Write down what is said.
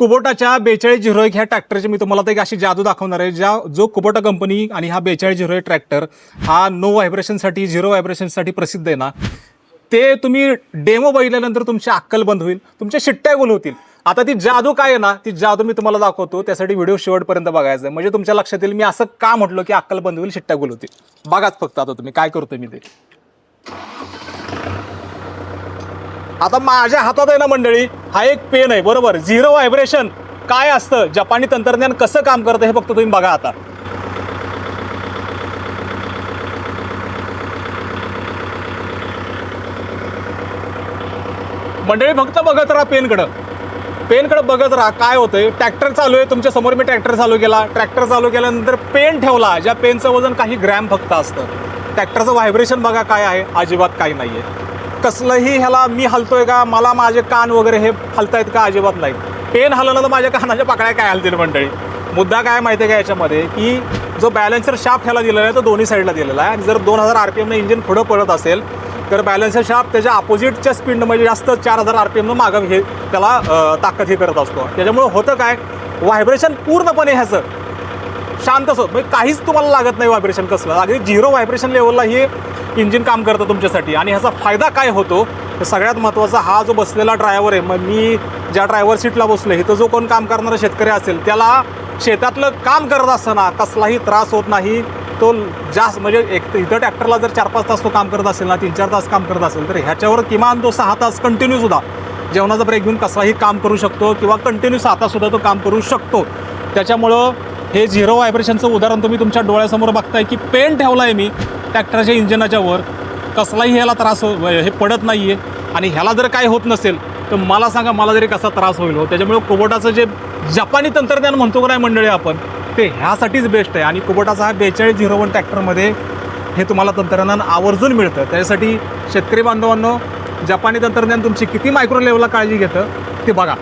कुबोटाच्या 4201 ह्या ट्रॅक्टरची मी तुम्हाला तर एक अशी जादू दाखवणार आहे. जो कुबोटा कंपनी आणि हा 4201 ट्रॅक्टर हा नो व्हायब्रेशनसाठी, झिरो व्हायब्रेशनसाठी प्रसिद्ध आहे ना, ते तुम्ही डेमो बघितल्यानंतर तुमची अक्कल बंद होईल, तुमच्या शिट्ट्या गोल होतील. आता ती जादू काय आहे ना, ती जादू मी तुम्हाला दाखवतो. त्यासाठी व्हिडिओ शेवटपर्यंत बघायचा आहे, म्हणजे तुमच्या लक्षात येईल मी असं का म्हटलं की अक्कल बंद होईल, शिट्ट्या गोल होतील. बघाच फक्त आता तुम्ही काय करतोय मी ते. आता माझ्या हातात आहे ना मंडळी, हा एक पेन आहे बरोबर. झिरो व्हायब्रेशन काय असतं, जपानी तंत्रज्ञान कसं काम करतं हे फक्त तुम्ही बघा. आता मंडळी फक्त बघत राहा पेनकडं बघत राहा. काय होतंय, ट्रॅक्टर चालू आहे तुमच्या समोर, मी ट्रॅक्टर चालू केल्यानंतर पेन ठेवला, ज्या पेनचं वजन काही ग्रॅम फक्त असतं. ट्रॅक्टरचं व्हायब्रेशन बघा काय आहे, अजिबात काही नाहीये. कसलंही ह्याला मी हलतोय का, मला माझे कान वगैरे हे हलतायत का, अजिबात नाही. पेन हलवलं तर माझ्या कानाच्या पाकळ्या काय हलतील मंडळी. मुद्दा काय माहिती आहे का याच्यामध्ये, की जो बॅलन्सर शाफ्ट ह्याला दिलेला आहे तो दोन्ही साईडला दिलेला आहे. आणि जर 2000 RPM इंजिन पुढं पळत असेल तर बॅलन्सर शाफ्ट त्याच्या अपोजिटच्या स्पीडनं म्हणजे जास्त 4000 RPM मागं हे त्याला ताकद हे करत असतो. त्याच्यामुळं होतं काय, व्हायब्रेशन पूर्णपणे ह्याचं शांत असतं, म्हणजे काहीच तुम्हाला लागत नाही व्हायब्रेशन कसलं. अगदी झिरो व्हायब्रेशन लेवलला हे इंजिन काम करतं तुमच्यासाठी. आणि ह्याचा फायदा काय होतो, तर सगळ्यात महत्त्वाचा हा जो बसलेला ड्रायव्हर आहे, मग मी ज्या ड्रायव्हर सीटला बसलो, इथं जो कोण काम करणारा शेतकरी असेल त्याला शेतातलं काम करत असताना कसलाही त्रास होत नाही. तो जास्त म्हणजे इथं ट्रॅक्टरला जर 4-5 तास तो काम करत असेल ना, 3-4 तास काम करत असेल, तर ह्याच्यावर किमान तो 6 तास कंटिन्यू सुद्धा जेवणाचा ब्रेक घेऊन कसाही काम करू शकतो, किंवा कंटिन्यू 6 तास सुद्धा तो काम करू शकतो. त्याच्यामुळं हे झिरो व्हायब्रेशनचं उदाहरण तुम्ही तुमच्या डोळ्यासमोर बघताय, की पेन ठेवला आहे मी ट्रॅक्टरच्या इंजिनाच्या वर, कसलाही ह्याला त्रास हे पडत नाही आहे. आणि ह्याला जर काय होत नसेल तर मला सांगा, मला जरी कसा त्रास होईल हो. त्याच्यामुळे कुबोटाचं जे जपानी तंत्रज्ञान म्हणतो का नाही मंडळी आपण, ते ह्यासाठीच बेस्ट आहे. आणि कुबोटाचा हा 4201 ट्रॅक्टरमध्ये हे तुम्हाला तंत्रज्ञान आवर्जून मिळतं. त्यासाठी शेतकरी बांधवांनो, जपानी तंत्रज्ञान तुमची किती मायक्रो लेवलला काळजी घेतं ते बघा.